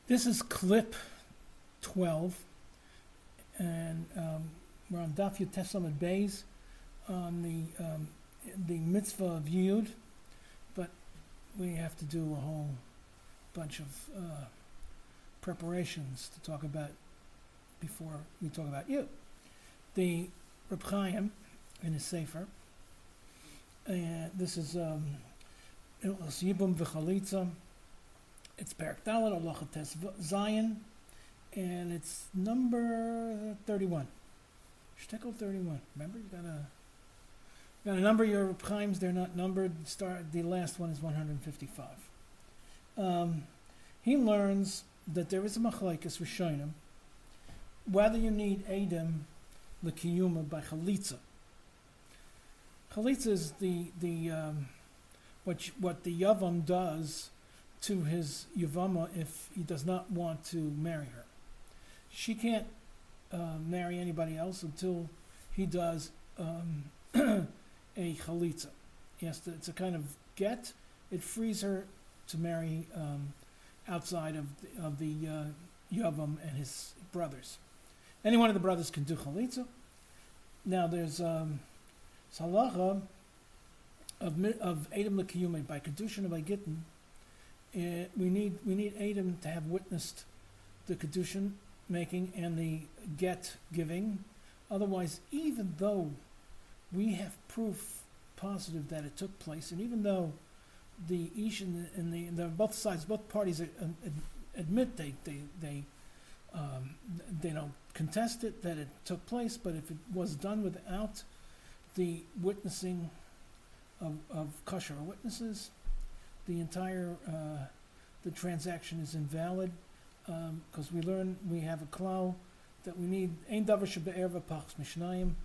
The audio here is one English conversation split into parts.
This is clip 12, and we're on Daf Yud Tesam Beis on the mitzvah of Yiud, but we have to do a whole bunch of preparations to talk about before we talk about Yiud. The Reb Chaim in his Sefer, and this is Yibum V'Chalitza. It's Perek Dalet, Halacha Tes Zayin, and it's number 31. Shtickle 31. Remember, you gotta number your Reb Chaims. They're not numbered. The last one is 155. He learns that there is a machlokes rishonim whether you need eidus likyumai by chalitza. Chalitza is what the yavam does to his yavama if he does not want to marry her. She can't marry anybody else until he does a chalitza. Yes, it's a kind of get. It frees her to marry outside of the yavam and his brothers. Any one of the brothers can do chalitza. Now there's halacha of eidus likyumai by kedushin or by gittin. We need eidus to have witnessed the kedushin making and the get giving. Otherwise, even though we have proof positive that it took place, and even though the ish and the both sides, both parties admit they don't contest it that it took place, but if it was done without the witnessing of kosher witnesses, the entire the transaction is invalid, because we have a klal that we need ein davar shebe'erva pachas mishnayim.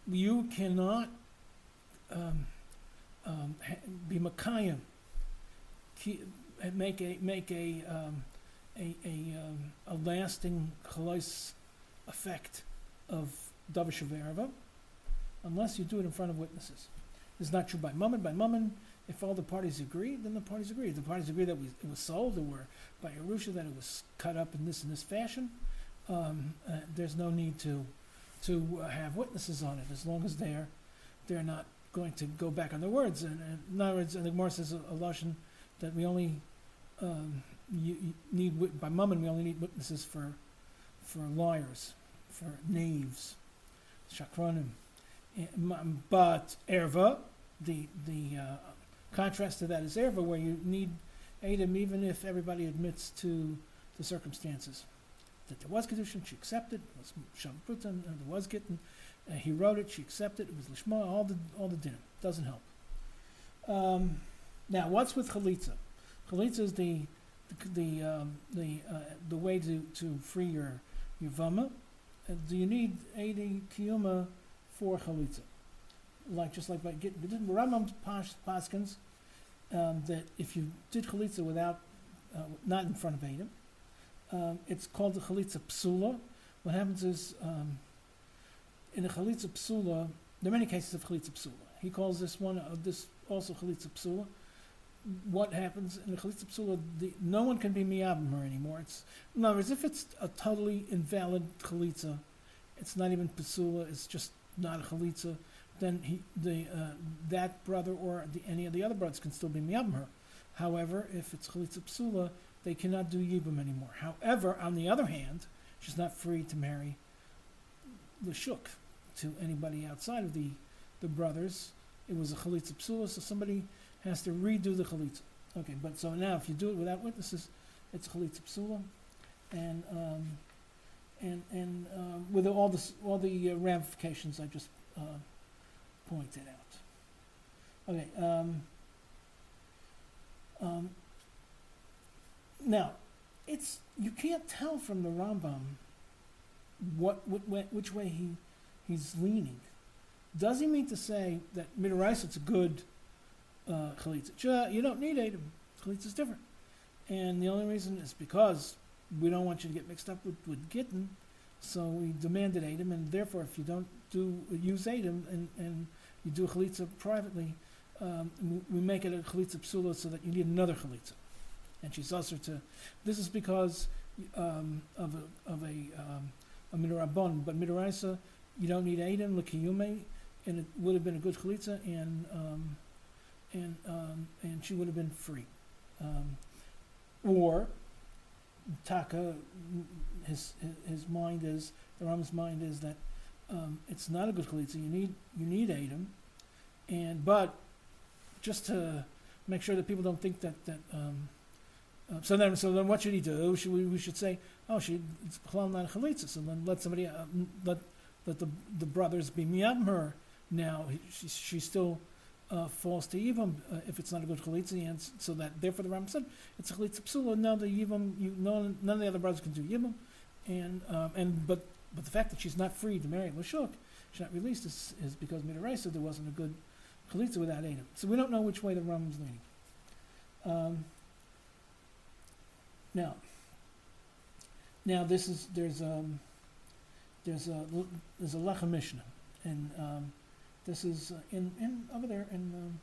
You cannot be makayim, make a lasting chalais effect of davar shebe'erva unless you do it in front of witnesses. It's not true by mammon. By mammon, if all the parties agree, then the parties agree. If the parties agree that it was sold, or by Yerusha that it was cut up in this fashion, there's no need to have witnesses on it, as long as they're not going to go back on their words. And in other words, the Gemara says a lashon that we only need by mammon. We only need witnesses for liars, for knaves, shakranim. But erva, the contrast to that is erva, where you need eidus even if everybody admits to the circumstances. That there was kedushin, she accepted. It was shavprutan, and there was gittin. He wrote it, she accepted. It was lishma. All the dinner doesn't help. Now, what's with chalitza? Chalitza is the way to free your vama. Do you need eidus likyumai for chalitza? Just like by gittin, Rambam paskins that if you did chalitza without, not in front of eidus, it's called the chalitza psula. What happens is, in a chalitza psula, there are many cases of chalitza psula. He calls this one this also chalitza psula. What happens in the chalitza psula? No one can be miyabim her anymore. In other words, if it's a totally invalid chalitza, it's not even psula. It's just not a chalitza. Then that brother or any of the other brothers can still be miyabim her. However, if it's chalitza psula, they cannot do yibum anymore. However, on the other hand, she's not free to marry l'shuk to anybody outside of the brothers. It was a chalitza psula, so somebody has to redo the chalitza. Okay, but so now if you do it without witnesses, it's chalitza psula, and with all the ramifications I just pointed out. Okay. Now, you can't tell from the Rambam which way he's leaning. Does he mean to say that midaraisa it's a good chalitza? You don't need eidus. Chalitza is different, and the only reason is because we don't want you to get mixed up with gittin, so we demanded eidus, and therefore if you don't use eidus and you do a chalitza privately, we make it a chalitza psula so that you need another chalitza. and she's also to. This is because of a midrabon, but midoraisa you don't need edim likyumai, and it would have been a good chalitza, and she would have been free. Or Taka, his mind is, the Ram's mind is that it's not a good chalitza. You need edim, but just to make sure that people don't think that so then what should he do? We should say, oh, it's not a chalitza. So then let somebody let the brothers be miyam her. Now she still falls to Yivam if it's not a good chalitza, and so that therefore the Ram said it's a chalitza psula. Now the Yivam, none of the other brothers can do Yivam, but the fact that she's not free to marry Lashuk, she's not released, is because Midoraisa there wasn't a good chalitza without Adam. So we don't know which way the Ram is leaning. Now there's a Lechem Mishnah, and this is in over there in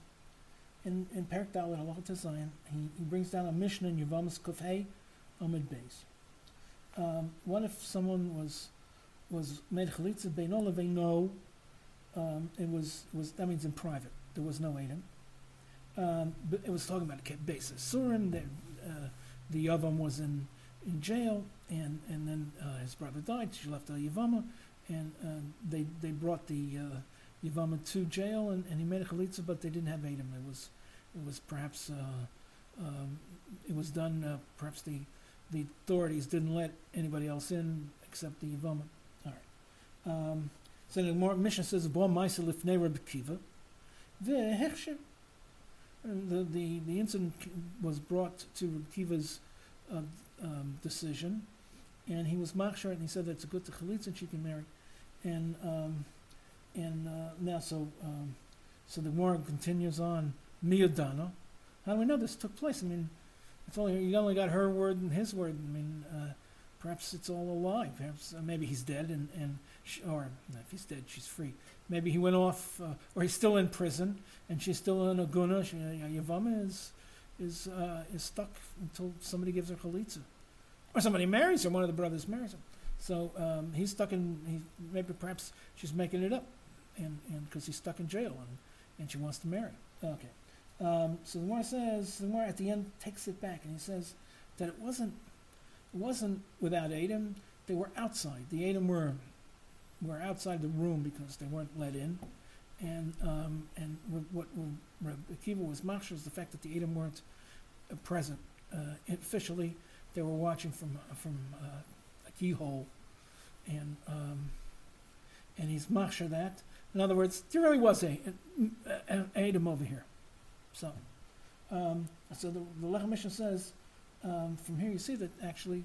Perek Dalet Halachot Zion. He brings down a Mishnah in Yevamos Kufhei Amid Beis. What if someone was made chalitza beino leveino? It was that means in private. There was no Adam. But it was talking about a basis. Surin, the Yavam was in jail, and then his brother died. She left a Yavama, and they brought the Yavama to jail, and he made a chalitza, but they didn't have Adam. It was perhaps it was done. Perhaps the authorities didn't let anybody else in except the Yavama. All right. So the Mishnah says, "Bo ma'aseh lifnei Rabbi Kiva, ve'hechsher." The incident was brought to Rabbi Kiva's decision, and he was machshar, and he said that it's a good to chalitza and she can marry, and now so the war continues on. Miyadana, how do we know this took place? I mean, if only you only got her word and his word. I mean, perhaps it's all a lie. Perhaps maybe he's dead, or if he's dead, she's free. Maybe he went off, or he's still in prison, and she's still in a guna. Yavama is stuck until somebody gives her chalitza, or somebody marries her. One of the brothers marries him, so he's stuck in. Maybe perhaps she's making it up, and because he's stuck in jail, and she wants to marry. Okay, so the Gemara says, the Gemara at the end takes it back, and he says that it wasn't without Adam. They were outside. The Adam were outside the room because they weren't let in, and what Rabbi Akiva was machshir is the fact that the Adam weren't present officially. They were watching from a keyhole, and he's machshir that. In other words, there really was an Adam over here. So the Lechem Mishnah says from here you see that actually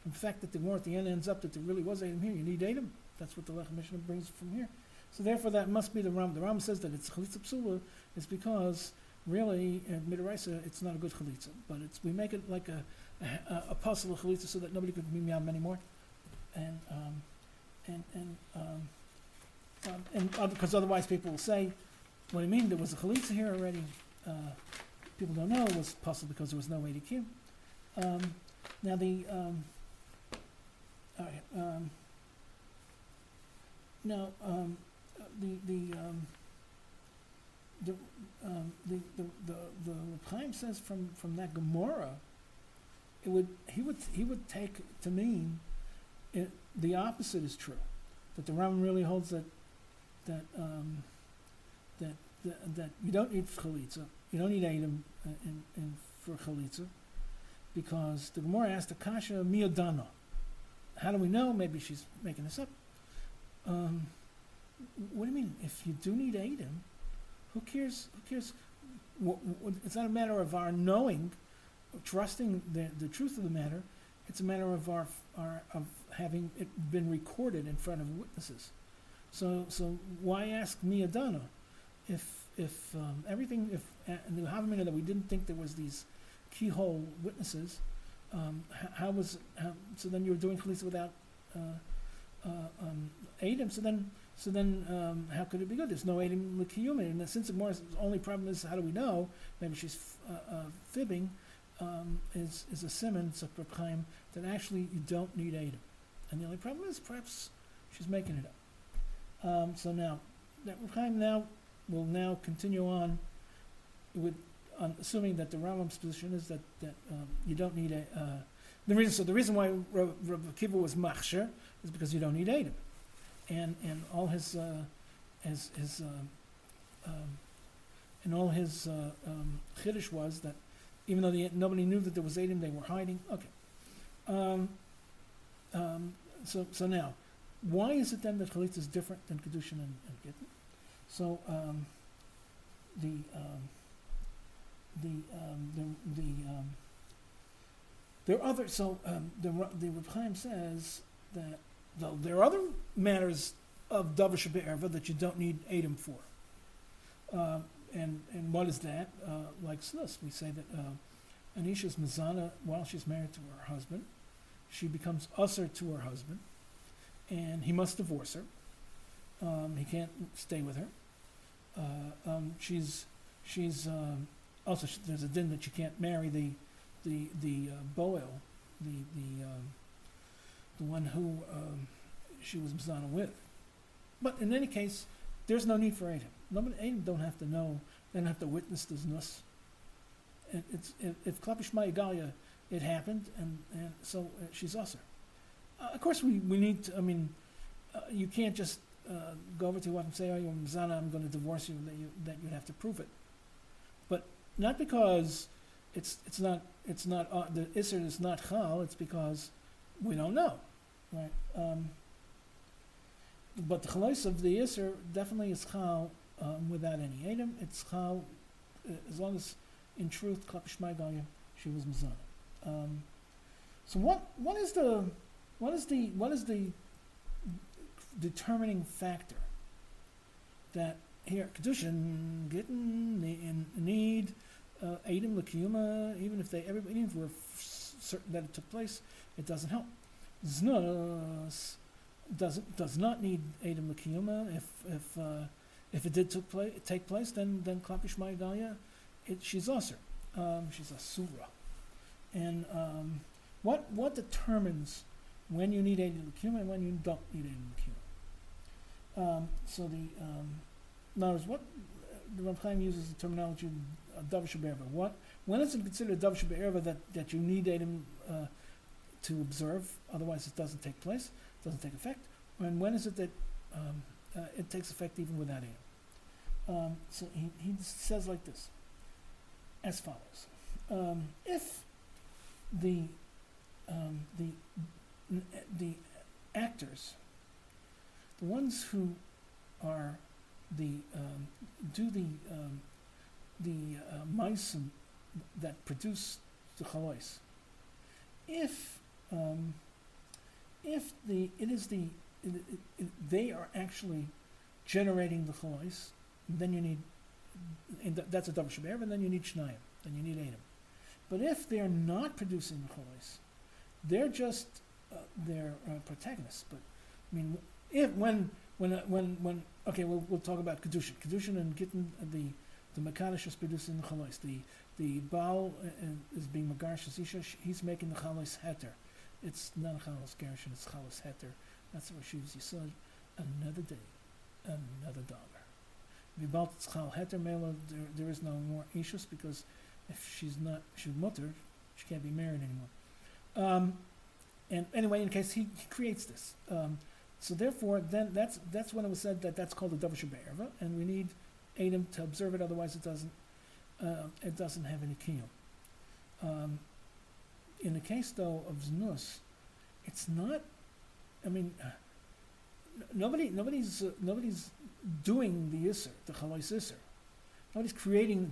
from the fact that the war at the end ends up that there really was Adam here. You need Adam. That's what the Lechem Mishnah brings from here. So therefore, that must be the Ram. The Ram says that it's chalitza psula is because really in Midoraisa it's not a good chalitza, but we make it like a possible chalitza so that nobody could be miyam anymore, and because otherwise people will say, what do you mean there was a chalitza here already? People don't know it was possible because there was no way to kill. Now the all right. Now, the Chaim says from that Gemara, he would take to mean the opposite is true, that the Rambam really holds that you don't need chalitza, you don't need Adam for chalitza, because the Gemara asked the kasha miyadana. How do we know? Maybe she's making this up. What do you mean? If you do need Adam, who cares? It's not a matter of our knowing, trusting the truth of the matter. It's a matter of our of having it been recorded in front of witnesses. So why ask miyadana if everything and the Havamina that we didn't think there was these keyhole witnesses? So then you were doing chalitza without Adam. So then how could it be good? There's no Adam likyumai, and since the only problem is how do we know? Maybe she's fibbing. is a simon, it's a Reb Chaim, that actually you don't need edim. And the only problem is perhaps she's making it up. So now, that Reb Chaim will now continue on with assuming that the Rambam's position is that you don't need the reason why Rabbi Akiva was machsher is because you don't need edim, and all his chiddush was that even though nobody knew that there was edim, they were hiding. Okay. So now, why is it then that chalitza is different than kedushin and gittin? So there are other. So the Reb Chaim says that though there are other matters of davar shebe'erva that you don't need edim for. And what is that? Like snus, we say that an isha is mezana while she's married to her husband. She becomes usher to her husband, and he must divorce her. He can't stay with her. Also there's a din that you can't marry the boel, the one who she was mezana with. But in any case, there's no need for edim. Edim don't have to know. They don't have to witness this nus. If klapish ma'agalia, it happened, and so she's usher. Of course, we need to. I mean, you can't just go over to your wife and say, "Oh, you're mezana, I'm going to divorce you." That you have to prove it, but not because it's not the iser is not chal. It's because we don't know, right? But the chalos of the iser definitely is chal without any edim. It's chal as long as in truth klapish ma'agalia she was mezana. So what is the determining factor that here kedushin gittin need edim likyumai, even if we're certain that it took place, it doesn't help. Znus does not need edim likyumai. If it did take place, then klapish ma'agalia, she's usher. She's asura. And what determines when you need edim likyumai and when you don't need edim likyumai? So in other words, what the Reb Chaim uses the terminology davar shebe'erva. When is it considered davar shebe'erva that you need edim to observe? Otherwise, it doesn't take place, doesn't take effect. And when is it that it takes effect even without edim? So he says like this, as follows: if the actors, the ones who are do the ma'asim that produce the chalois, if they are actually generating the chalois, then you need, and that's a davar shebe'erva, and then you need shnayim, then you need edim. But if they are not producing the chalois, they're just they're protagonists. But I mean, okay, we'll talk about kedushin and gittin. The mekadosh is producing the chalois. The baal is being megarshas isha. He's making the chalois heter. It's not a chalos gershon. It's chalos heter. That's what she was. You said another day, another dollar. V'bal tzchal heter mela. There is no more ishus because if she's mutter, she can't be married anymore. And anyway, in case he creates this. So therefore, then that's when it was said that that's called a davar shebe'erva, and we need edim to observe it. Otherwise, it doesn't have any kiyum. In the case though of znus, it's not. I mean, nobody's doing the iser, the chalois iser. Nobody's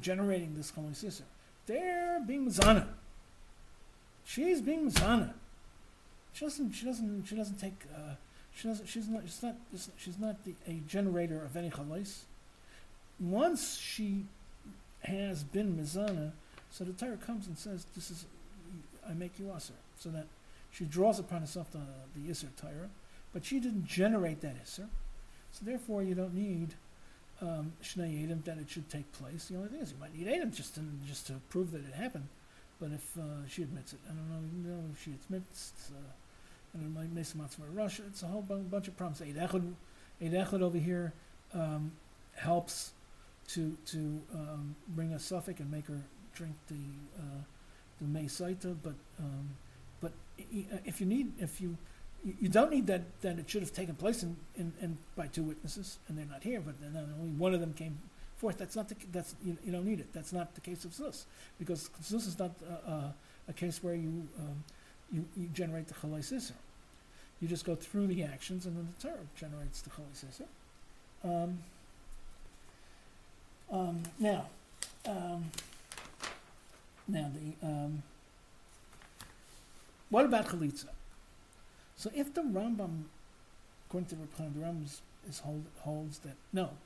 generating this chalois iser. They're being mezana. She's being mezana. She's not a generator of any chalois. Once she has been mezana, so the Torah comes and says, "This is, I make you aser," so that she draws upon herself the iser Torah, but she didn't generate that iser, so therefore you don't need shnei edim that it should take place. The only thing is you might need edim just to prove that it happened, but if she admits it, I don't know if she admits, and it might make some Russia. It's a whole bunch of problems. Eid Echad over here helps to bring a suffix and make her drink the Mei Saita, but if you don't need that it should have taken place in by two witnesses and they're not here, but then only one of them came forth. You don't need it. That's not the case of Zus, because Zus is not a case where you generate the Chalei Sisser. You just go through the actions and then the Torah generates the Chalei Sisser. What about Chalitza? So if the Rambam, according to the Rambam, holds that no,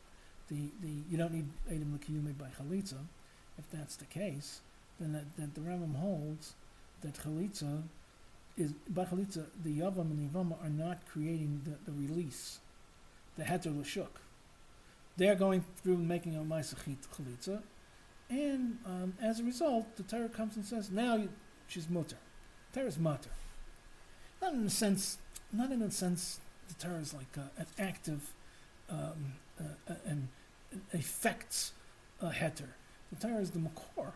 you don't need edim likyumai by Chalitza. If that's the case, then that the Rambam holds that Chalitza is by Chalitza, the Yavam and the Yavama are not creating the release, the heter l'shuk. They're going through and making a ma'asechit Chalitza, and as a result, the Torah comes and says, now she's mutter. The Torah is mutter. Not in a sense the Torah is like an active and affects a heter. The Torah is the makor.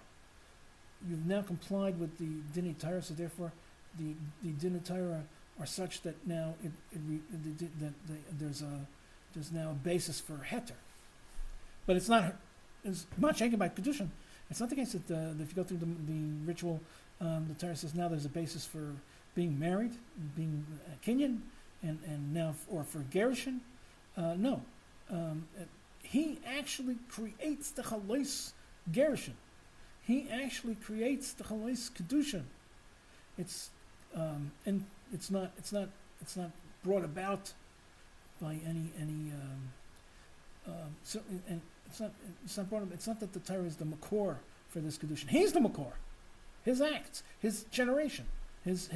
You've now complied with the Dinei Torah, so therefore the Dinei Torah are such that now there's now a basis for heter. But it's not shaken by Kedushin. It's not the case that if you go through the ritual, the Torah says now there's a basis for being married, being kinyan, and now or for gerushin. No, he actually creates the chalois gerushin. He actually creates the chalois kedushin. It's and it's not brought about by any certainly, and it's not brought about. It's not that the Torah is the makor for this kedushin. He's the makor. His acts, his generation, his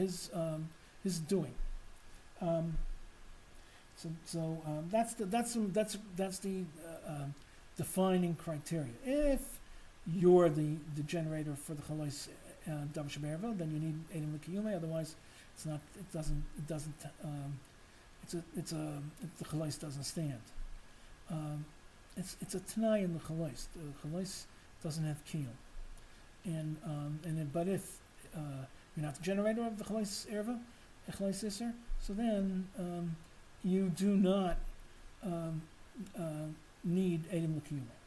doing. So that's the defining criteria. If you're the generator for the chalais davar shebe'erva, then you need edim likyumai. Otherwise, the chalais doesn't stand. It's a tanai in the chalais. The chalais doesn't have kiyum. But if you're not the generator of the chalais erva, the chalais iser, so then you do not need edim likyumai.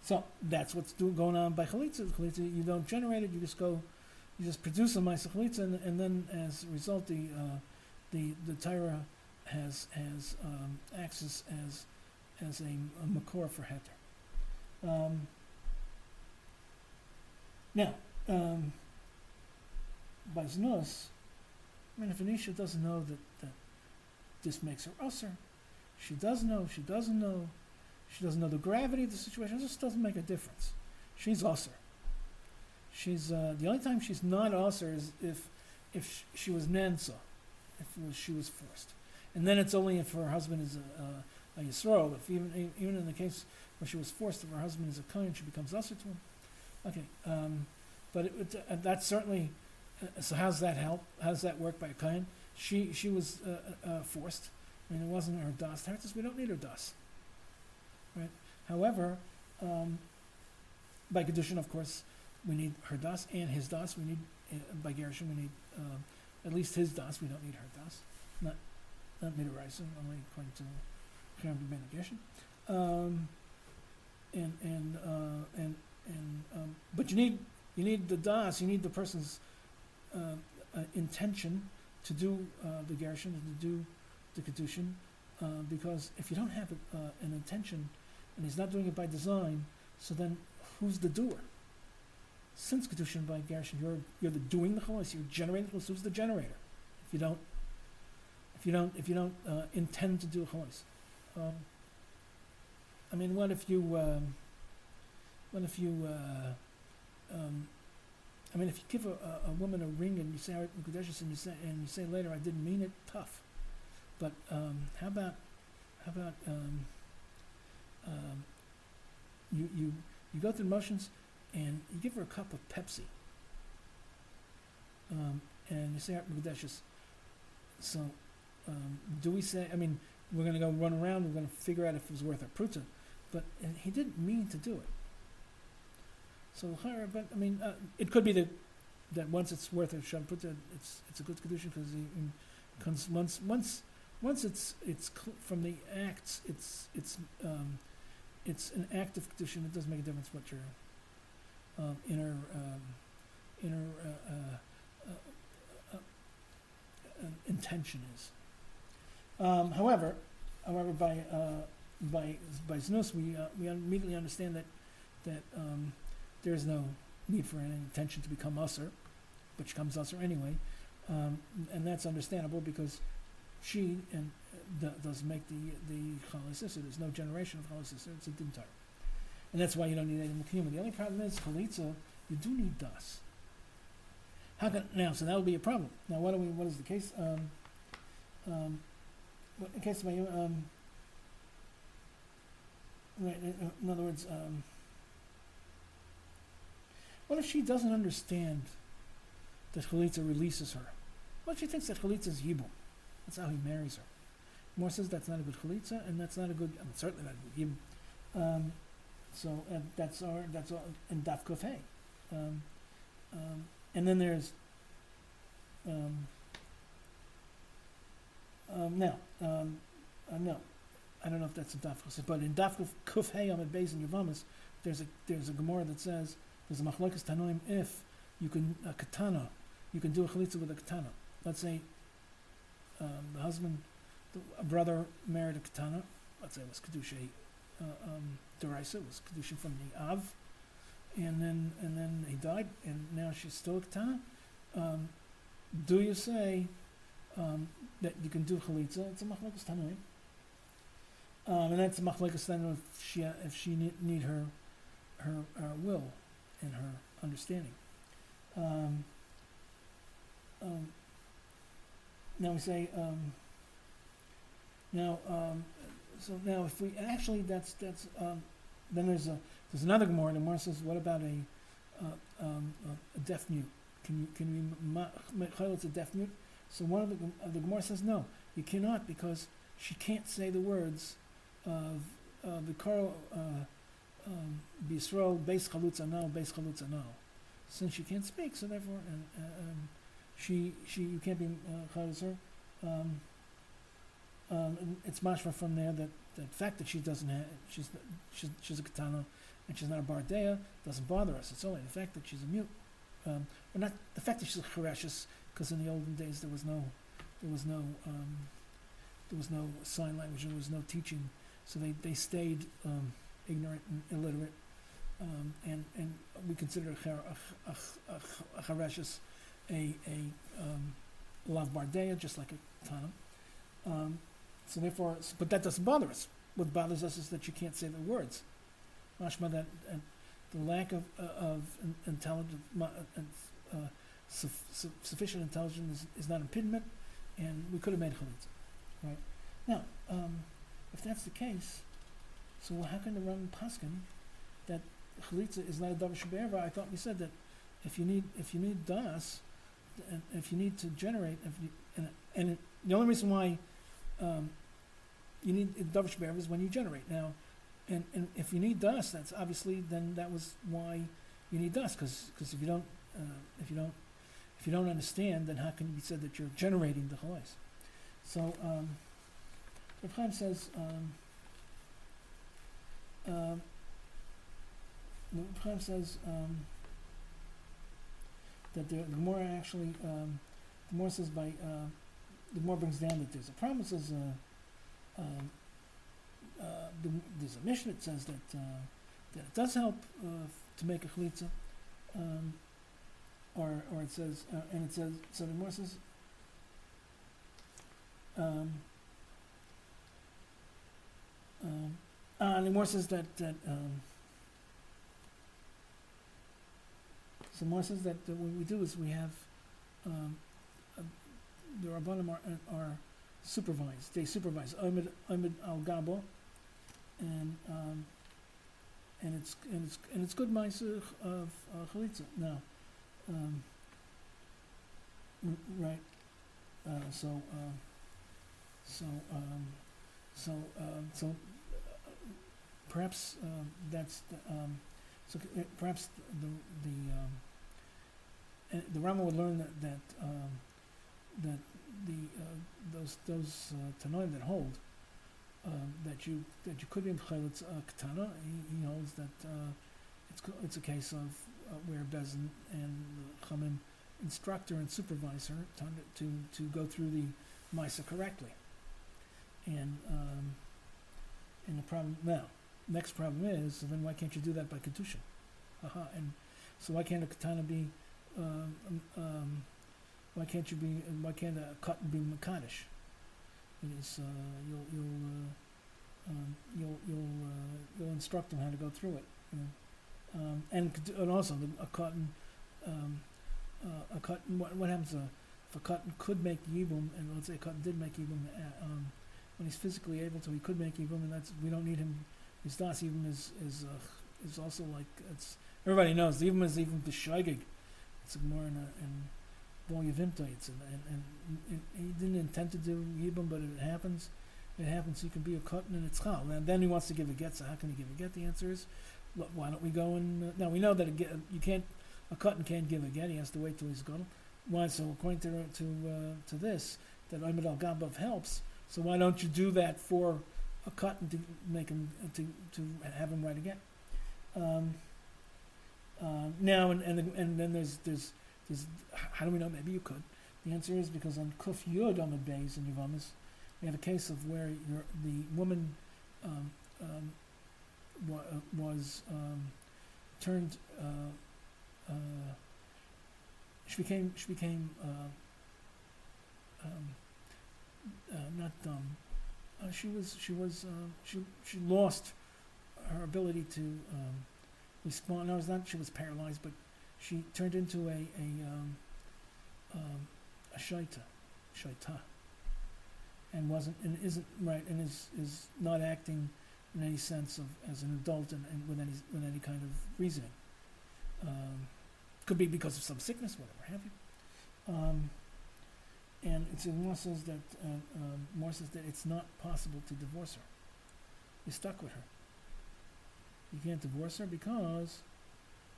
So that's what's going on by chalitza. Chalitza, you don't generate it; you just produce a ma'aseh chalitza, and then as a result, the Torah has acts as a makor for heter. Now, by znus, I mean, if an isha doesn't know that this makes her usher, she does know, she doesn't know the gravity of the situation, it just doesn't make a difference. She's usher. She's the only time she's not usher is if she was nansa, if she was forced, and then it's only if her husband is a yisrael. If even in the case where she was forced, if her husband is a kohen, she becomes usher to him. Okay, but that's certainly. So how's that help? How does that work by a kohen? She was forced. I mean, it wasn't her das. We don't need her das, right? However, by kedushin, of course, we need her das and his das. We need by gerushin, we need at least his das. We don't need her das. Not midaraisa, only according to Chayam ben gerushin. But you need the das. You need the person's intention to do the gerushin and to do the kedushin, because if you don't have an intention and he's not doing it by design, so then who's the doer? Since kedushin by gerushin, you're the doing the chalais, you're generating the chalais. Who's the generator? If you don't intend to do chalais, I mean, what if you give a woman a ring and you say and you say later I didn't mean it, tough. But how about you go through the motions and you give her a cup of Pepsi, and you say Mekadeshes. So, do we say? I mean, we're going to go run around. We're going to figure out if it was worth a pruta, but and he didn't mean to do it. So, but I mean, it could be that once it's worth a sham pruta, it's a good kedusha because once it's from the acts, it's an act of kedusha. It doesn't make a difference what your inner intention is. However, by znus, we immediately understand that there is no need for an intention to become usher, but she becomes usher anyway, and that's understandable because she does make the chalei sister. There's no generation of chalei sister. It's a dintar, and that's why you don't need any likyumai. The only problem is chalitza. You do need das. How can now? So that will be a problem. Now, what is the case? What in case of my right? In other words, what if she doesn't understand that chalitza releases her? What if she thinks that chalitza is yibum? That's how he marries her. More says that's not a good chalitza, and that's not a good. I mean, certainly not a good yibum. So that's all in daf kuf hey. And then there's no, I don't know if that's a daf kuf, but in daf kuf hey on Beis and Yavamas, there's a gemara that says there's a machlokes tanoim if you can a katana, you can do a chalitza with a katana. Let's say the husband, a brother married a katana. Let's say it was kedusha deraisa, it was kedusha from the av, and then he died, and now she's still a katana. Do you say that you can do chalitza? It's a machlokes tanoim, and that's a machlokes tanoim if she need her will and her understanding. Now we say so now if we actually that's then there's another gemara. The gemara says, what about a deaf mute? Can we make chalitza a deaf mute? So one of the gemara says no, you cannot, because she can't say the words of the Karo B'Yisrael Beis Chalutza No, Beis Chalutza No. Since she can't speak, so therefore she you can't be chalitza. It's mashma from there that the fact that she doesn't have she's a katana and she's not a bardea doesn't bother us. It's only the fact that she's a mute, or not the fact that she's a chereshes, because in the olden days there was no sign language, there was no teaching, so they stayed ignorant and illiterate, and we consider a chereshes a lav bardea, just like a katana. So therefore, but that doesn't bother us. What bothers us is that you can't say the words. Mashma that the lack of intelligence, sufficient intelligence is not impediment, and we could have made chalitza. Right now, if that's the case, so how can the Ram paskin that chalitza is not a davar shebe'erva? I thought we said that if you need das, and if you need to generate, and the only reason why you need davar shebe'erva is when you generate. Now, and if you need das, that's obviously then that was why you need das, because if you don't understand, then how can it be said that you're generating the chalais? So Rav Chaim says that the Gemara actually the Gemara says the Gemara brings down that there's a problem. It says there's a mission that says that it does help to make a chalitza, or it says and it says, so the Gemara says the Gemara says that so Gemara says that what we do is we have the Rabbanim are supervised. They supervise Omed al Gabo, and it's good ma'aser of chalitza. Now, right. So perhaps that's perhaps the Rama would learn that those tanoim that hold that you could be mechalutz katana. He holds that it's a case of where Bezin and the Chamim instructor and supervisor to go through the Maisa correctly. And the problem now, next problem is, so then why can't you do that by Kedushin? And so why can't a katana be, why can't a cotton be Makadish? It is, you'll instruct them how to go through it. And also a cotton, what happens if a cotton could make yibum, and let's say a cotton did make yibum, when he's physically able to, he could make yibum, and we don't need him. His das yibum is also like, it's, everybody knows the yibum is even b'shaygig. It's more in Bol Yavimta. And he didn't intend to do yibum, but it happens. It happens. He can be a cotton and it's chal. And then he wants to give a get. So how can he give a get? The answer is, why don't we go and now we know that a cotton can't give a get. He has to wait till he's gone. Why? So according to this, that Ahmed al Gabav helps. So why don't you do that for a cotton to make him to have him write again? Now and then there's how do we know? Maybe you could. The answer is because on Kuf Yiud Amud Beis in Yevamis, we have a case of where the woman was turned. She became not dumb. She lost her ability to respond. No, it's not. She was paralyzed, but she turned into a shaita, and isn't right, and is not acting in any sense of as an adult and with any kind of reasoning. Could be because of some sickness, whatever have you. And Moore says that it's not possible to divorce her. You're stuck with her. You can't divorce her because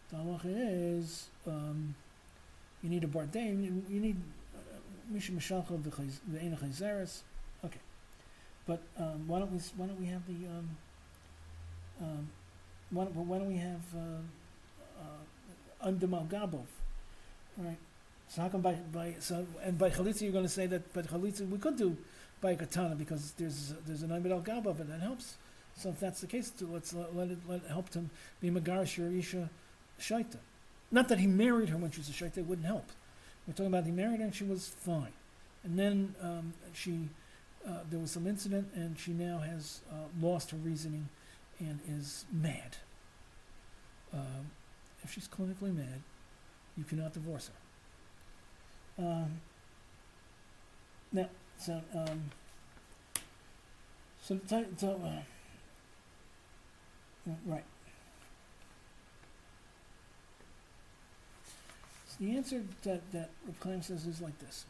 the halacha is you need a bardain. You need misha mishalcha v'eina chayzeres. Okay, but why don't we have the why don't we have Amdemal Gabov, right? So how come by chalitza you're going to say that? But chalitza we could do by katana because there's an Amdemal Gabov and that helps. So if that's the case, let's let it help him be Megarish Yerisha Shaita. Not that he married her when she was a Shaita, it wouldn't help. We're talking about he married her and she was fine. And then there was some incident and she now has lost her reasoning and is mad. If she's clinically mad, you cannot divorce her. Right. So the answer that Reb Chaim says is like this.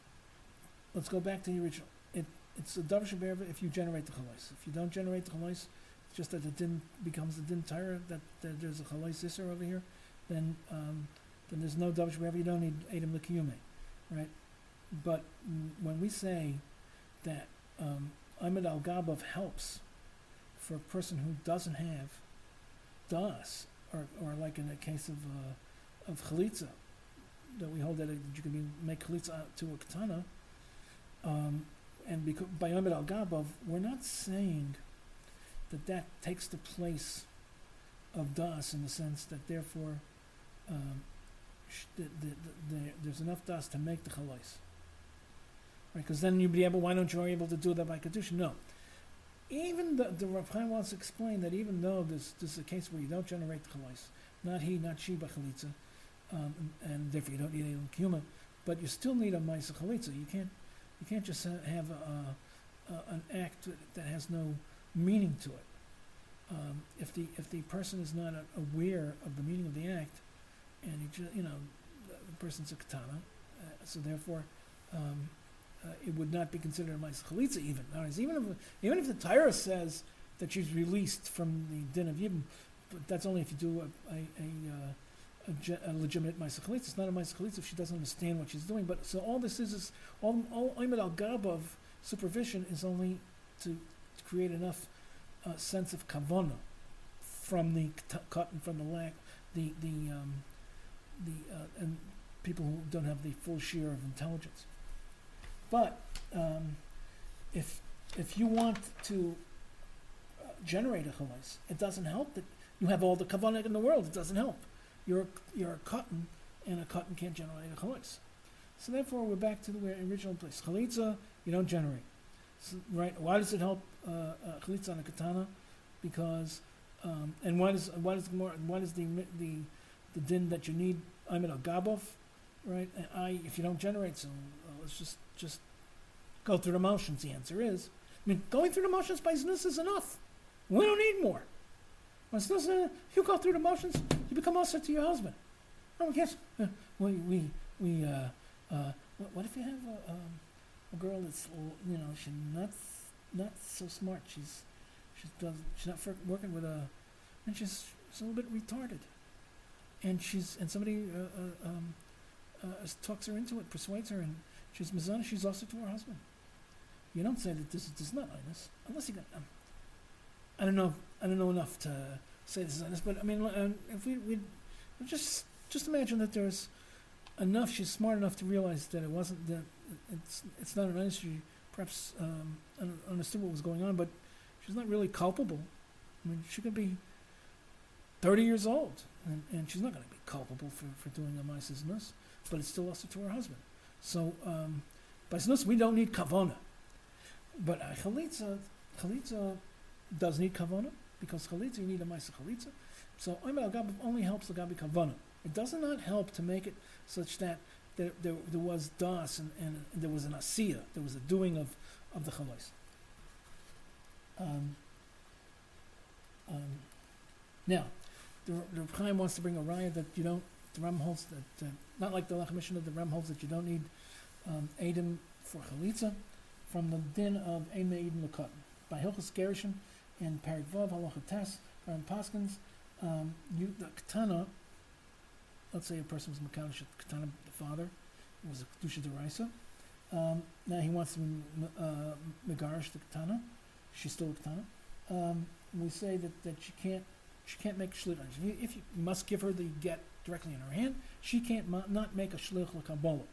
Let's go back to the original. It's a davar shebe'erva if you generate the chalais. If you don't generate the chalais, it's just that the din becomes the din Torah, that there's a chalais isser over here, then there's no davar shebe'erva. You don't need eidus likyumai, right? But when we say that Ahmed al Gabav helps for a person who doesn't have das, or like in the case of chalitza, that we hold that you can make chalitza to a katana, and because by Ahmed al Gabav, we're not saying that takes the place of das in the sense that therefore there's enough das to make the chalais. Right, because then you'd be able. Why don't you are able to do that by kedushin? No. Even the Rav Chaim wants to explain that even though this is a case where you don't generate the chalais, not he, not she, b'chalitza, and therefore you don't need a likyumai, but you still need a ma'isa chalitza. You can't just have an act that has no meaning to it. if the person is not aware of the meaning of the act, and the person's a katana, so therefore it would not be considered a ma'aseh chalitza even. Otherwise, even if the Torah says that she's released from the din of Yibum, but that's only if you do a legitimate ma'aseh chalitza. It's not a ma'aseh chalitza if she doesn't understand what she's doing. But so all this is all oimed al gab of supervision is only to create enough sense of kavana from the cotton, from the lack, and people who don't have the full share of intelligence. But if you want to generate a chalais, it doesn't help that you have all the kavanah in the world. It doesn't help. You're a cotton, and a cotton can't generate a chalais. So therefore, we're back to the original place. Chalitza, you don't generate. So, right? Why does it help chalitza on a katana? Because and why does the din that you need oimed al gabov, right? If you don't generate, so let's just go through the motions. The answer is, going through the motions by znus is enough. We don't need more. When znus, you go through the motions, you become also to your husband. Oh yes, what if you have a girl that's she's not so smart. She's not working with and she's a little bit retarded, and somebody talks her into it, persuades her, and she's mizana. She's also to her husband. You don't say that this is not eidus, unless you got. I don't know enough to say this is eidus, but I mean, if we just imagine that there's enough. She's smart enough to realize that it wasn't that it's not an eidus. She perhaps understood what was going on, but she's not really culpable. I mean, she could be 30 years old, and she's not going to be culpable for doing a ma'aseh znus, but it's still also to her husband. So by znus we don't need kavana, but chalitza does need kavana, because chalitza you need a ma'aseh chalitza. So oimed al gab only helps the gabi kavana. It does not help to make it such that there was das and there was an asiyah, there was a doing of the chalais. Now, the Reb Chaim wants to bring a raya that you don't. The Ram holds that not like the Lechem Mishnah. The Ram holds that you don't need edim for chalitza from the din of ein me'edim l'katan by Hilchos Gerushin and Parak Vav Halacha Tes Ram Paskins. The katana. Let's say a person was mekadosh katana, the father was a kedusha deraisa. Now he wants to megarish the katana. She's still a katana. We say that she can't make a shlit. If you must give her the get directly in her hand, she can't not make a shlich l'kabbalah.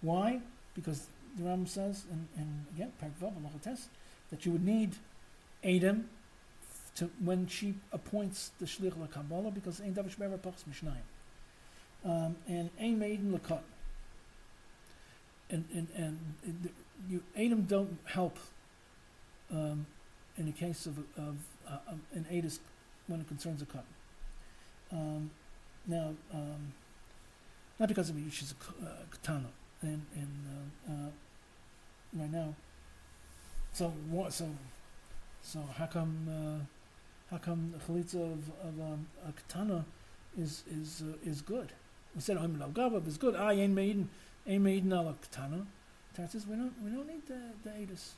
Why? Because the Rambam says, and again, Parak Vav Halacha Tes, that you would need edim to when she appoints the shlich l'kabbalah, because ein davar shbever pachs mishnayim. And ein me'edim l'katan. And edim don't help in the case of an eidus when it concerns a cotton. Now, not because of she's a katana, and right now. So how come the chalitza of a katana is good? We said oimed al gabav is good. Ein me'edim al katana. Torah says we don't need the eidus.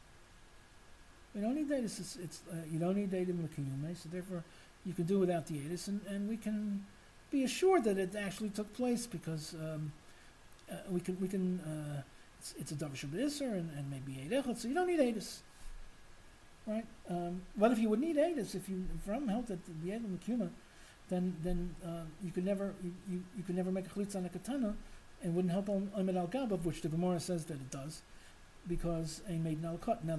We don't need the eidus. It's you don't need edim likyumai, so therefore you can do without the eidus, and we can be assured that it actually took place because we can it's a davar sheb'isur and maybe eidechot, so you don't need eidus, right? But if you would need eidus, if Ram held that the edim likyumai, then you could never make a chalitza on a katana, and wouldn't help on oimed al gabav, which the Gemara says that it does, because ein me'edim al kat. Now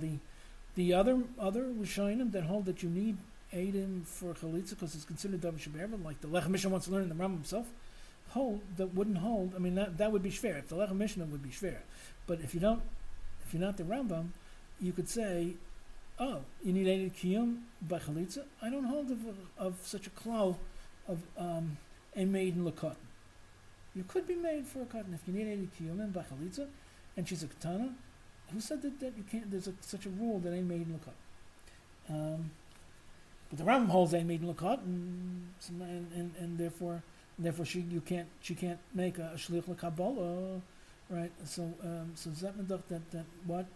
the other rishonim that hold that you need edim for chalitza because it's considered davar sheb'erva, like the Lechem Mishnah wants to learn in the Rambam himself, wouldn't hold. I mean that would be shver. If the Lechem Mishnah would be shver, but if you're not the Rambam, you could say, oh, you need edim kiyum by chalitza. I don't hold of such a klal of ein me'edim l'katan. You could be made for a cotton if you need edim kiyum by chalitza, and she's a katana. Who said that you can't? There's such a rule that ein me'edim l'katan. But the Rambam holds they made lakot, and therefore she can't make a shliach l'kabbalah, right? So does that mean that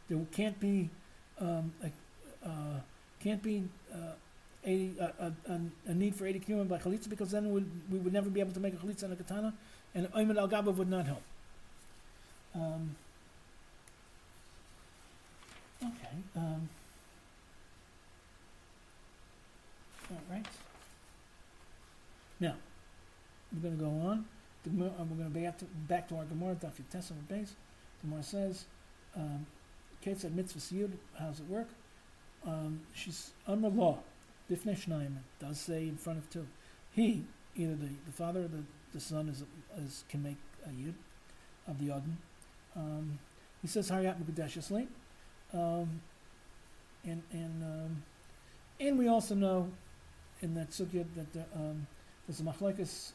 there can't be a need for 80 kiyum by chalitza, because then we would never be able to make a chalitza and a katana, and oimed al gabav would not help. Okay. All right. Now we're going to go on. We're going to be back to our Gemara, Daf Yutes on the base. The Gemara says, Kate said mitzvah Yiud. How does it work? She's under law. Bifnei shnayim, does say in front of two. He, either the father or the son, can make a Yiud of the Yodin. He says Haryat Mekudeshesli. And we also know in that sugya that there's a machlokes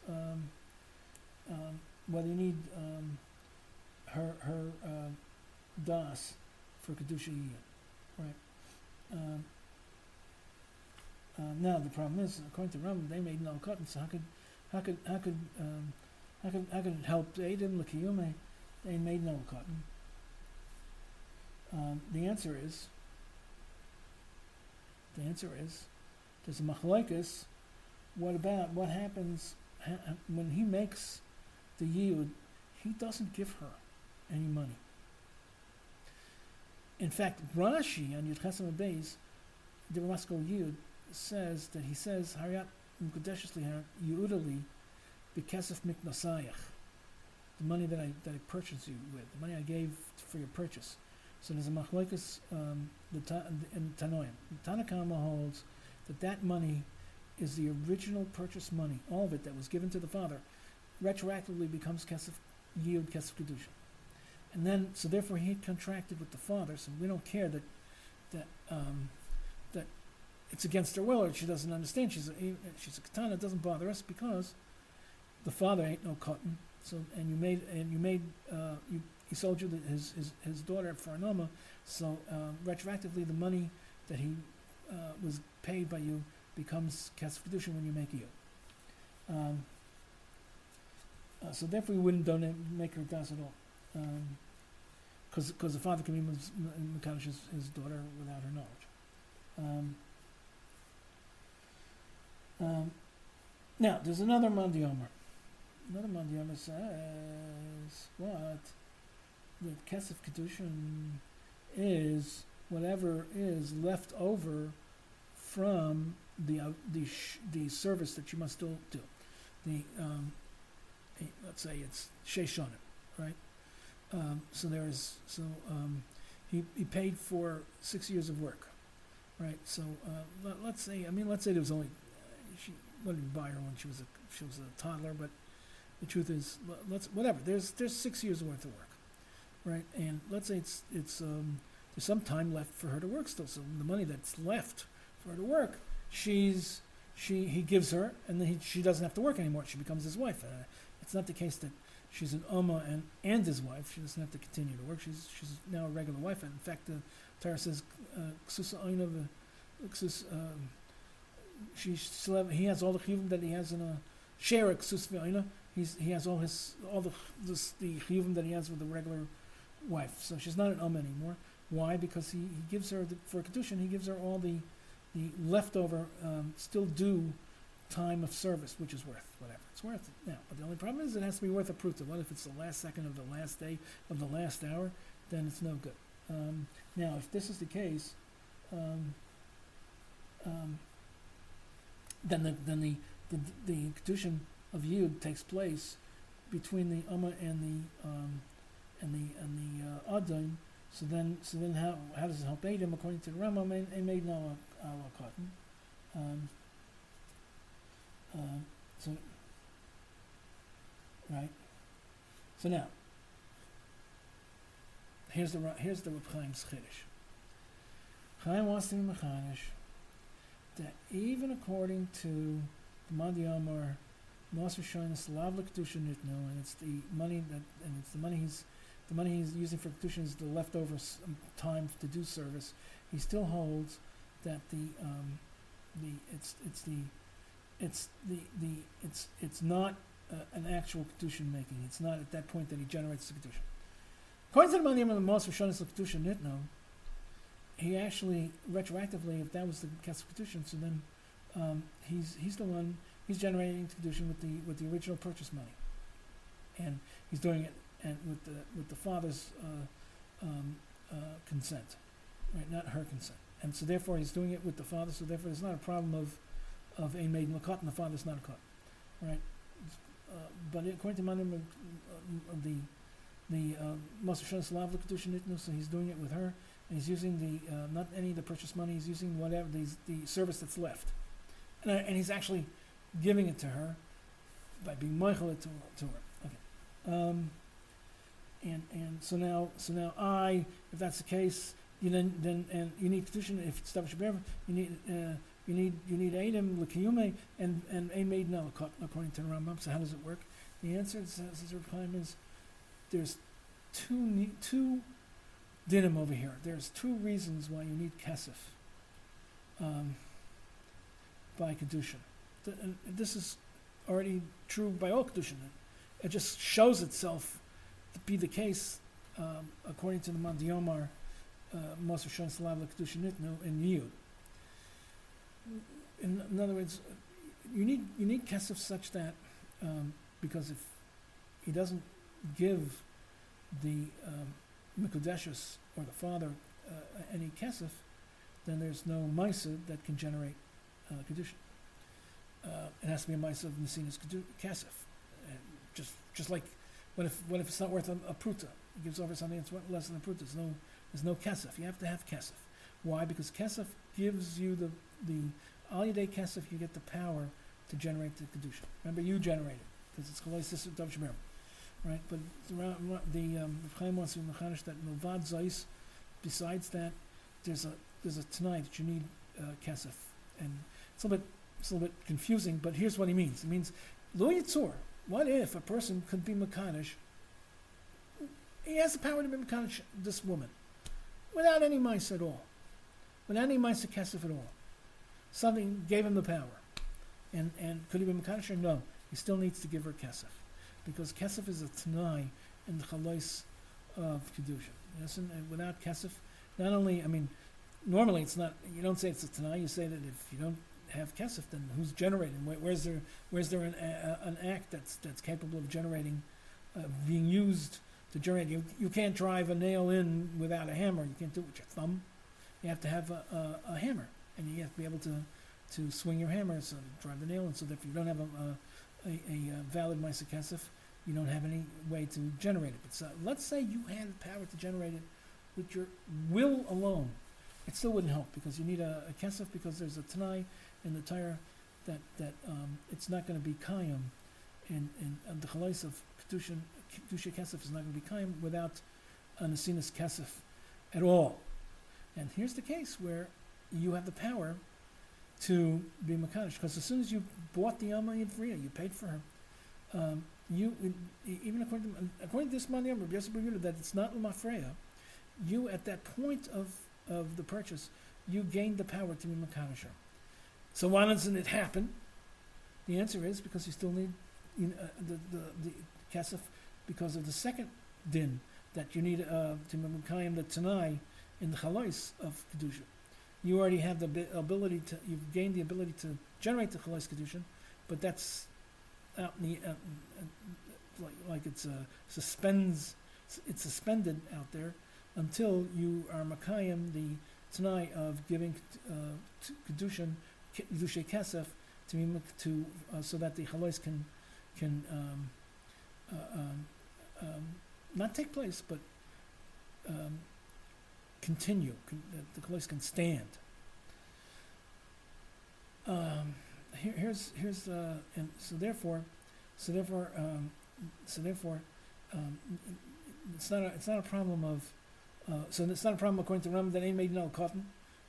whether you need her das for kedusha yiyud, right? Now the problem is, according to Rambam, they made no cotton. So how could it help aid in likyumai? They made no cotton. The answer is there's a machlokes. What happens when he makes the yiud? He doesn't give her any money. In fact, Rashi on Yud Chesam Beis, the Ramaskal Yiud, says Haryat Mekudeshesli Yiudali B'kesef Miknasayach, the money that I purchased you with, the money I gave for your purchase. So there's a machlokes in Tanoim. Tanakama holds that money is the original purchase money, all of it that was given to the father, retroactively becomes kesef yield, kesef kedusha, and then so therefore he contracted with the father. So we don't care that it's against her will or she doesn't understand. She's a katana. It doesn't bother us because the father ain't no cotton. So he sold you his daughter for an oma. So retroactively, the money that he was paid by you becomes kesef kedusha when you make you. So therefore, we wouldn't make her das at all, because the father can be mekadosh his daughter without her knowledge. Now, there's another mandiyamar. Another mandiyamar says what? That kesef kedusha is whatever is left over from the service that you must still do. Let's say it's sheishonim, right? He paid for 6 years of work, right? So let's say there was only she wouldn't buy her when she was a toddler, but the truth is, there's 6 years worth of work, right? And let's say it's there's some time left for her to work still. So the money that's left for her to work, he gives her, and then she doesn't have to work anymore. She becomes his wife. It's not the case that she's an Ummah and his wife. She doesn't have to continue to work. She's now a regular wife. And in fact, the Torah says, he has all the chiyuvim that he has in a share ksus v'ayna. He has all the chiyuvim that he has with a regular wife. So she's not an Ummah anymore. Why? Because he gives her for kedushin. He gives her all the leftover still due time of service, which is worth whatever it's worth now. But the only problem is it has to be worth a pruta. What if it's the last second of the last day of the last hour? Then it's no good. Now, if this is the case, then the kedushin of Yiud takes place between the Ummah and the Adon. So then how does it help Adam according to the Rambam? And made no cotton. So right. So now here's the Reb Chaim's chiddush. Chaim wants to be mechanish that even according to the Madi Amar, Maser Shoynas Lav L'Kedusha Nitno, and it's the money the money he's using for kedushin is the leftover time to do service, he still holds that it's not an actual kedushin making. It's not at that point that he generates the kedushin. According to the Maniyam of the Mos Rishonis Kedushin Nitno, he actually retroactively, if that was the Kesef Kedushin, so then he's the one, he's generating Kedushin with the original purchase money, and he's doing it and with the father's consent, right? Not her consent, and so therefore he's doing it with the father. So therefore there's not a problem of a maiden lakot, and the father's not a kot, right? But according to Maniyam of the Mos Rishonis Lav Kedushin Nitnu, so he's doing it with her. And he's using the not any of the purchase money. He's using whatever the service that's left, and he's actually giving it to her by being meichel it to her. Okay, and so now if that's the case, you then you need kedushin. If it's davar shebe'er, you need edim likyumai and a maiden elakot according to the Rambam. So how does it work? The answer says is there's two dinim over here. There's two reasons why you need kesef by kedushin. This is already true by all kedushin. It just shows itself to be the case according to the Mandiyomar Mos Rishonis Lav Kedushin Nitnu in Yiud. In other words, you need kesef such that because if he doesn't give the Mikudeshus or the father any kesef, then there's no Maisa that can generate Kedushin. It has to be a Maisa of Nesinas kesef. Just like, what if it's not worth a pruta? It gives over something that's worth less than a pruta. There's no kesef. You have to have kesef. Why? Because kesef gives you the al yedei kesef, you get the power to generate the Kedushin. Remember, you generate it, because it's Chalais Sisr Dav Shemer. Right, but the Chaim wants to mechanish that milvad zayis. Besides that, there's a tonight that you need kesef, and it's a little bit confusing. But here's what he means. It means lo yitzur. What if a person could be mechanish? He has the power to be mechanish this woman, without any mice at all, without any mice of kesef at all. Something gave him the power, and could he be mechanish or no? He still needs to give her kesef. Because kesef is a t'nai in the chalais of kedusha. Yes, and without kesef, not only, normally it's not. You don't say it's a t'nai. You say that if you don't have kesef, then who's generating? Where's there an act that's capable of generating, being used to generate? You can't drive a nail in without a hammer. You can't do it with your thumb. You have to have a hammer, and you have to be able to swing your hammer so drive the nail in. So that if you don't have a valid Maisa Kesef, you don't have any way to generate it. But so, let's say you had the power to generate it with your will alone. It still wouldn't help because you need a Kesef, because there's a Tanai in the Torah that it's not going to be Kayim, and the Chalais of Kedusha Kesef is not going to be Kayim without a Nesinas Kesef at all. And here's the case where you have the power to be Makadish, because as soon as you bought the Alma Ivri, you paid for her. Even according to this money, that it's not L'mafreya, you at that point of the purchase, you gained the power to be Makadish. So why doesn't it happen? The answer is because you still need the Kesef, because of the second din that you need to Makayim the Tanai in the Chalais of Kedusha. You already have the ability to, you've gained the ability to generate the Chalais Kedushin, but that's out in the, like it's suspended out there until you are Makayim the Tanai of giving Kedushin, Kedushay Kesef, to so that the Chalais can not take place, but continue. The Chalais can stand. Here's and so therefore it's not a problem of so it's not a problem according to Ram that ain't made no cotton.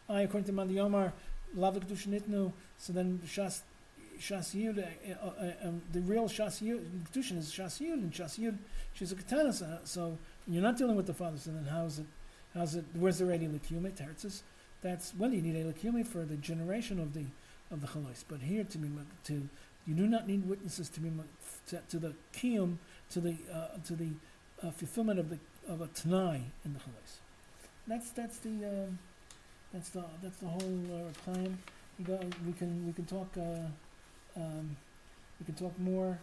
According to Mandi Yomar, Lavik Dushnitnu, so then Shas Shas Yiud, the real Shas Yiud, Kedushin is Shas Yiud, and Shas Yiud, she's a katana, so you're not dealing with the father, so then how's it, where's the already likyumai teretzes? That's when you need a likyumai for the generation of the chalois. But here you do not need witnesses to the kiyum, to the fulfillment of a tanai in the chalois. That's the whole claim. We can talk more.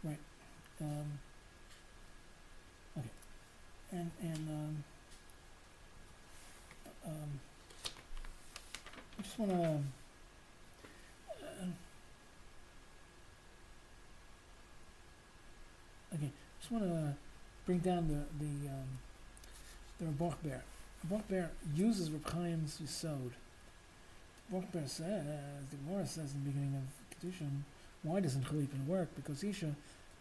Right. Okay. And I just want to. Okay, just want to bring down the Rabach Ber. Rabach Ber uses Reb Chaim's Yisod. Rabach Ber says, the Gemara says in the beginning of Kedushin, why doesn't Chalipin work? Because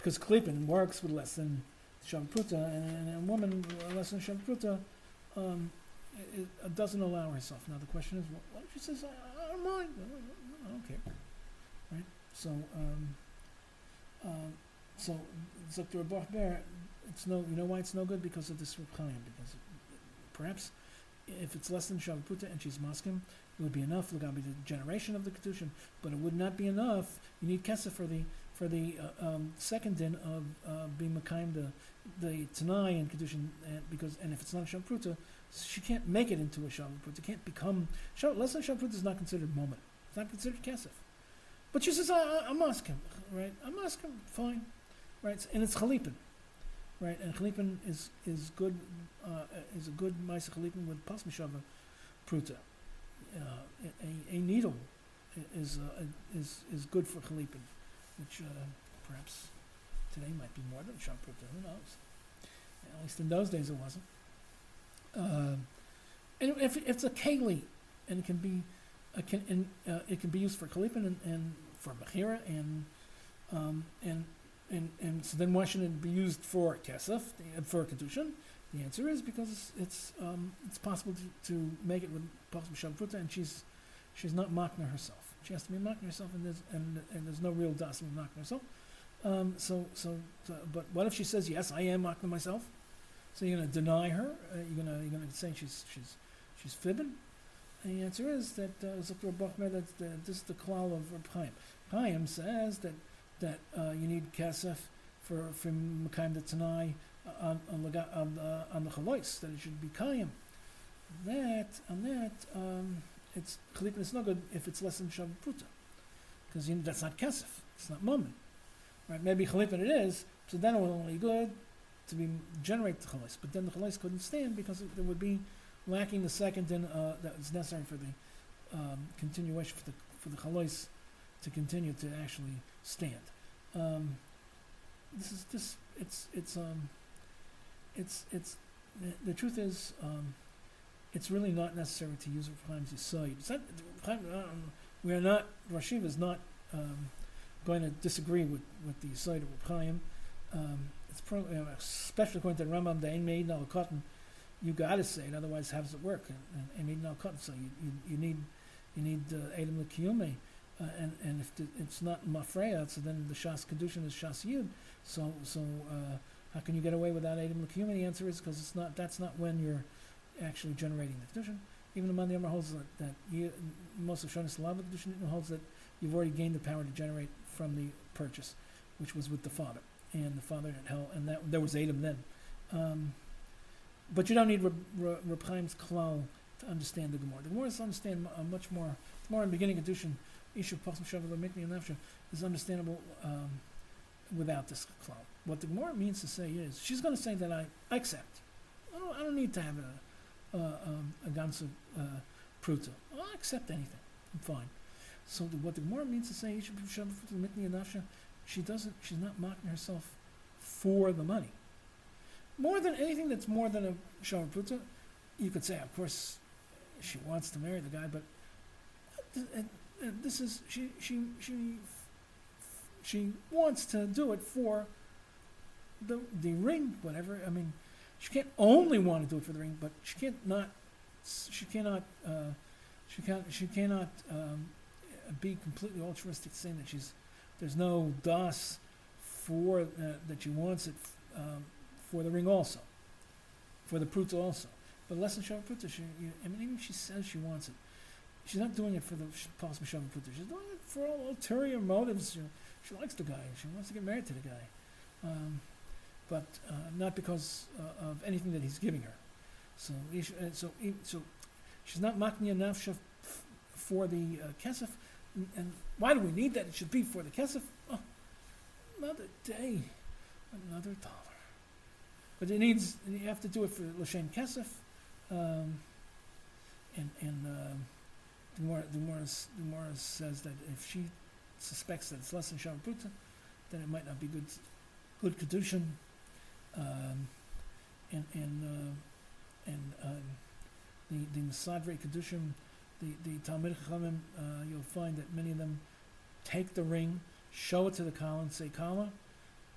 Chalipin works with less than Shabbat, and a woman less than Shabbat doesn't allow herself. Now the question is, what if she says, I don't mind, I don't care, right? So Dr. Rabach Ber, you know why it's no good? Because of this Reb Chaim. Because perhaps if it's less than Shabbat and she's maskim, it would be enough. Look, be the generation of the kedushin, but it would not be enough. You need kesef for the second din of being makayim the tanai and kedushin, and if it's not a Shabbat, she can't make it into a Shabbat. It can't become less than Shabbat is not considered moment. It's not considered kesef. But she says, I'm maskim, right? I'm maskim, fine. Right, and it's chalipin, right? And chalipin is good, is a good ma'aseh chalipin with pas mishava pruta. A needle is good for chalipin, which perhaps today might be more than shav pruta. Who knows? At least in those days it wasn't. And if it's a keli, and it can be used for chalipin and for mechira and so then why shouldn't it be used for kesef, for kedushin? The answer is because it's possible to make it with pas b'shav and she's not makna herself. She has to be makna herself, and there's no real das of makna herself. But what if she says, yes, I am makna myself? So you're going to deny her? You're going to say she's fibbing? And the answer is that this is the klal of Reb Chaim. Chaim says that you need kesef for Mekayim the Tanai on the chalois, that it should be kayim. It's chalipin. It's not good if it's less than Shabbat Pruta, because that's not kesef. It's not moment, right? Maybe chalipin it is, so then it will only be good to generate the chalois. But then the chalois couldn't stand because it would be lacking the second din that is necessary for the continuation for the chalois to continue to actually stand. The truth is, it's really not necessary to use Reb Chaim's Yisod. We are not, Rosh Yeshiva is not going to disagree with the Yisod of Reb Chaim. Especially according to the Rambam, the Ein Meid al Cotton, you got to say it, otherwise how does it work? And Meid al Cotton, so you need Eidum likyumai. And if it's not mafreya, so then the shas kedushin is shas Yiud. So how can you get away without eidum likyumai? The answer is because that's not when you're actually generating the kedushin. Even the Mandi Amar holds that most of Shonis Lava kedushin holds that you've already gained the power to generate from the purchase, which was with the father, and the father had hell, and that there was eidum then. But you don't need Reb Chaim's klal to understand the Gemara. The Gemara is understand much more. It's more in beginning kedushin. Ishu Pasm Shavuot Mikni and Nafsha is understandable without this klal. What the Gemara means to say is, she's going to say that I accept. I don't need to have a gansu pruta. I'll accept anything. I'm fine. So what the Gemara means to say, Ishu Shavuot Mikni and Nafsha, she's not mocking herself for the money. More than anything that's more than a shavuot pruta, you could say, of course, she wants to marry the guy, but this is she wants to do it for the ring, whatever. I mean, She can't only want to do it for the ring, but she cannot be completely altruistic, saying that there's no das for that she wants it for the ring also, for the pruta also. But less than Shabbat pruta, even if she says she wants it, she's not doing it for the possible Shabbat pruta. She's doing it for all ulterior motives. She likes the guy. She wants to get married to the guy, but not because of anything that he's giving her. So she's not makniya nafsha for the kesef. And why do we need that? It should be for the kesef. Oh, another day, another dollar. But you have to do it for l'shem kesef. The Gemara says that if she suspects that it's less than Shabbat Pruta, then it might not be good kedushin. The Mesadrei kedushin, the Talmud Chachamim, you'll find that many of them take the ring, show it to the Kala, and say, Kala,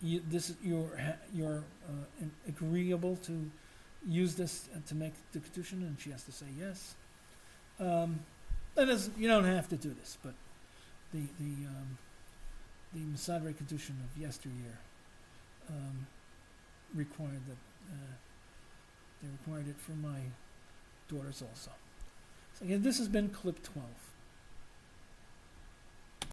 you're agreeable to use this to make the kedushin, and she has to say yes. You don't have to do this, but the Mesadrei kedushin of yesteryear required that they required it for my daughters also. So again, this has been clip 12.